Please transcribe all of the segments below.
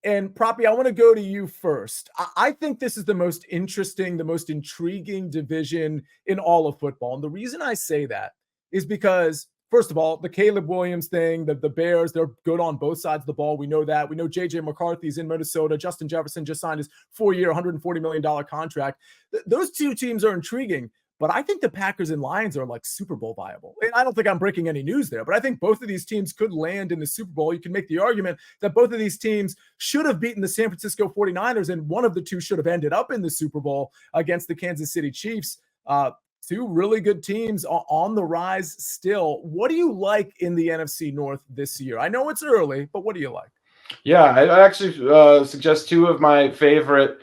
And Proppy, I want to go to you first. I think this is the most interesting, the most intriguing division in all of football. And the reason I say that is because, first of all, the Caleb Williams thing, the Bears, they're good on both sides of the ball. We know that. We know J.J. McCarthy's in Minnesota. Justin Jefferson just signed his 4-year, $140 million contract. Those two teams are intriguing. But I think the Packers and Lions are like Super Bowl viable. And I don't think I'm breaking any news there, but I think both of these teams could land in the Super Bowl. You can make the argument that both of these teams should have beaten the San Francisco 49ers, and one of the two should have ended up in the Super Bowl against the Kansas City Chiefs. Two really good teams on the rise still. What do you like in the NFC North this year? I know it's early, but what do you like? Yeah, I actually suggest two of my favorite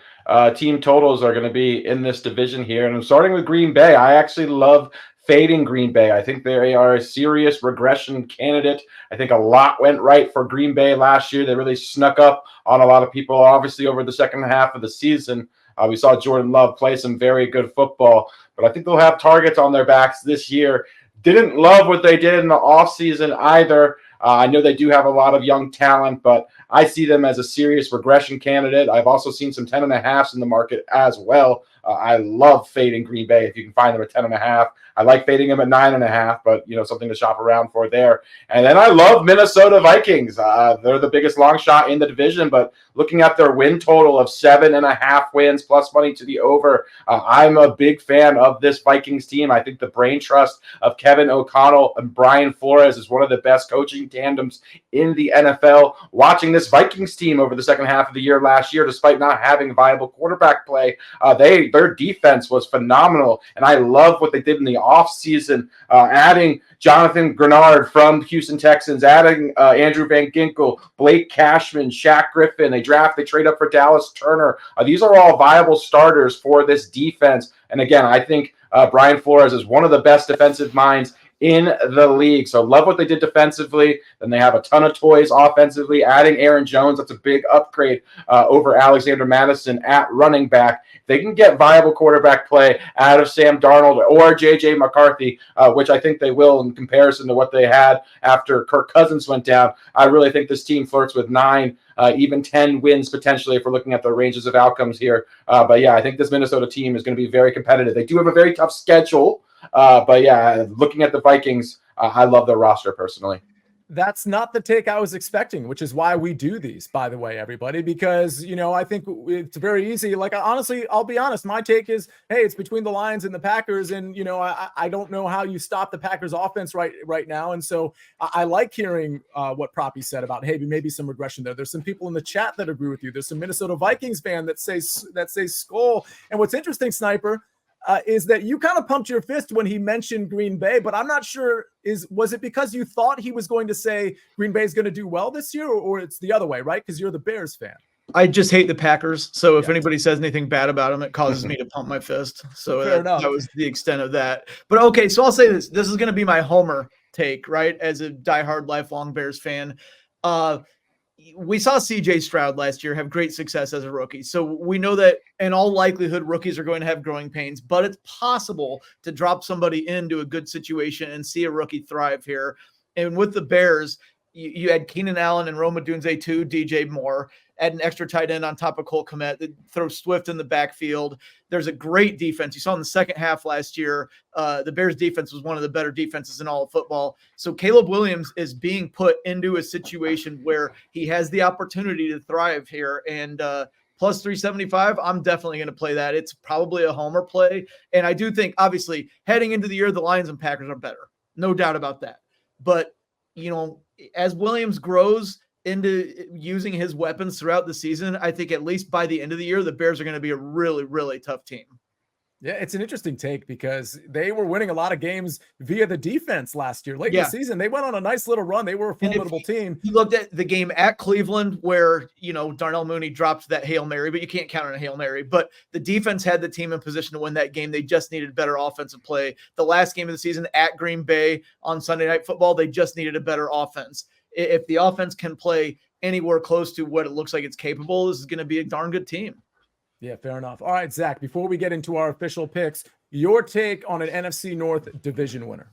team totals are going to be in this division here. And I'm starting with Green Bay. I actually love fading Green Bay. I think they are a serious regression candidate. I think a lot went right for Green Bay last year. They really snuck up on a lot of people, obviously, over the second half of the season. We saw Jordan Love play some very good football, but I think they'll have targets on their backs this year. Didn't love what they did in the offseason either. I know they do have a lot of young talent, but I see them as a serious regression candidate. I've also seen some 10.5s in the market as well. I love fading Green Bay if you can find them at 10.5. I like fading them at 9.5, but something to shop around for there. And then I love Minnesota Vikings. They're the biggest long shot in the division, but looking at their win total of 7.5 wins plus money to the over, I'm a big fan of this Vikings team. I think the brain trust of Kevin O'Connell and Brian Flores is one of the best coaching tandems in the NFL. Watching this Vikings team over the second half of the year last year, despite not having viable quarterback play, their defense was phenomenal, and I love what they did in the offseason, adding Jonathan Grenard from Houston Texans, adding Andrew Van Ginkel, Blake Cashman, Shaq Griffin. They trade up for Dallas Turner. These are all viable starters for this defense. And again, I think Brian Flores is one of the best defensive minds in the league. So love what they did defensively. Then they have a ton of toys offensively, adding Aaron Jones. That's a big upgrade over Alexander Madison at running back. They can get viable quarterback play out of Sam Darnold or J.J. McCarthy, which I think they will in comparison to what they had after Kirk Cousins went down. I really think this team flirts with 9, even 10 wins potentially if we're looking at the ranges of outcomes here. But yeah, I think this Minnesota team is going to be very competitive. They do have a very tough schedule. But yeah, looking at the Vikings, I love their roster personally. That's not the take I was expecting, which is why we do these, by the way, everybody, because, I think it's very easy. Like, honestly, I'll be honest. My take is, hey, it's between the Lions and the Packers. And, I don't know how you stop the Packers offense right now. And so I like hearing what Proppy said about, hey, maybe some regression there. There's some people in the chat that agree with you. There's some Minnesota Vikings fan that say skull. And what's interesting, Sniper, is that you kind of pumped your fist when he mentioned Green Bay, but I'm not sure, was it because you thought he was going to say Green Bay is going to do well this year, or it's the other way, right? Because you're the Bears fan. I just hate the Packers, so if anybody says anything bad about them, it causes me to pump my fist. So that was the extent of that. But okay, so I'll say this. This is going to be my homer take, right, as a diehard lifelong Bears fan. We saw C.J. Stroud last year have great success as a rookie. So we know that in all likelihood, rookies are going to have growing pains, but it's possible to drop somebody into a good situation and see a rookie thrive here. And with the Bears, you had Keenan Allen and Rome Odunze too, DJ Moore, add an extra tight end on top of Cole Kmet, that throw Swift in the backfield. There's a great defense. You saw in the second half last year, the Bears defense was one of the better defenses in all of football. So Caleb Williams is being put into a situation where he has the opportunity to thrive here. And plus 375, I'm definitely going to play that. It's probably a homer play. And I do think, obviously, heading into the year, the Lions and Packers are better. No doubt about that. But, as Williams grows into using his weapons throughout the season, I think at least by the end of the year, the Bears are going to be a really, really tough team. Yeah, it's an interesting take because they were winning a lot of games via the defense last year. Late in the season, they went on a nice little run. They were a formidable team. You looked at the game at Cleveland where, Darnell Mooney dropped that Hail Mary, but you can't count on a Hail Mary. But the defense had the team in position to win that game. They just needed better offensive play. The last game of the season at Green Bay on Sunday Night Football, they just needed a better offense. If the offense can play anywhere close to what it looks like it's capable, this is going to be a darn good team. Yeah, fair enough. All right, Zach, before we get into our official picks, your take on an NFC North division winner.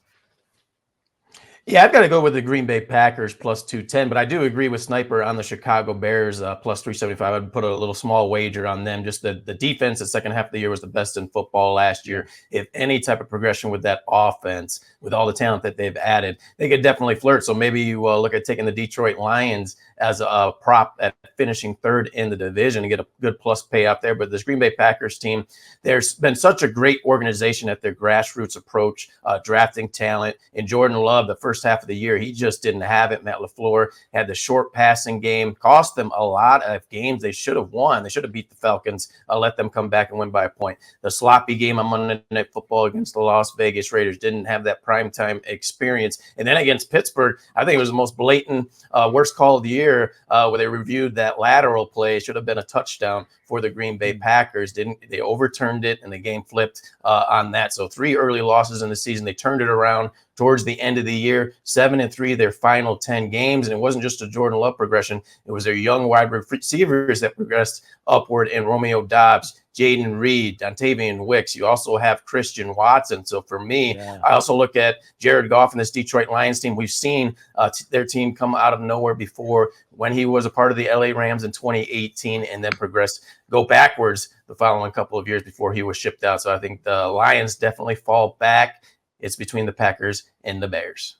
Yeah, I've got to go with the Green Bay Packers plus 210, but I do agree with Sniper on the Chicago Bears plus 375. I'd put a little small wager on them. Just the defense, the second half of the year was the best in football last year. If any type of progression with that offense, with all the talent that they've added, they could definitely flirt. So maybe you look at taking the Detroit Lions as a prop at finishing third in the division and get a good plus payout there. But this Green Bay Packers team, there's been such a great organization at their grassroots approach, drafting talent. And Jordan Love, the first half of the year, he just didn't have it. Matt LaFleur had the short passing game, cost them a lot of games they should have won. They should have beat the Falcons, let them come back and win by a point. The sloppy game on Monday Night Football against the Las Vegas Raiders didn't have that primetime experience. And then against Pittsburgh, I think it was the most blatant, worst call of the year, where they reviewed that lateral play. It should have been a touchdown for the Green Bay Packers. They overturned it and the game flipped on that. So 3 early losses in the season. They turned it around towards the end of the year, 7-3 their final 10 games. And it wasn't just a Jordan Love progression. It was their young wide receivers that progressed upward in Romeo Doubs, Jaden Reed, Dontavian Wicks. You also have Christian Watson. So for me, I also look at Jared Goff and this Detroit Lions team. We've seen their team come out of nowhere before when he was a part of the LA Rams in 2018 and then go backwards the following couple of years before he was shipped out. So I think the Lions definitely fall back. It's between the Packers and the Bears.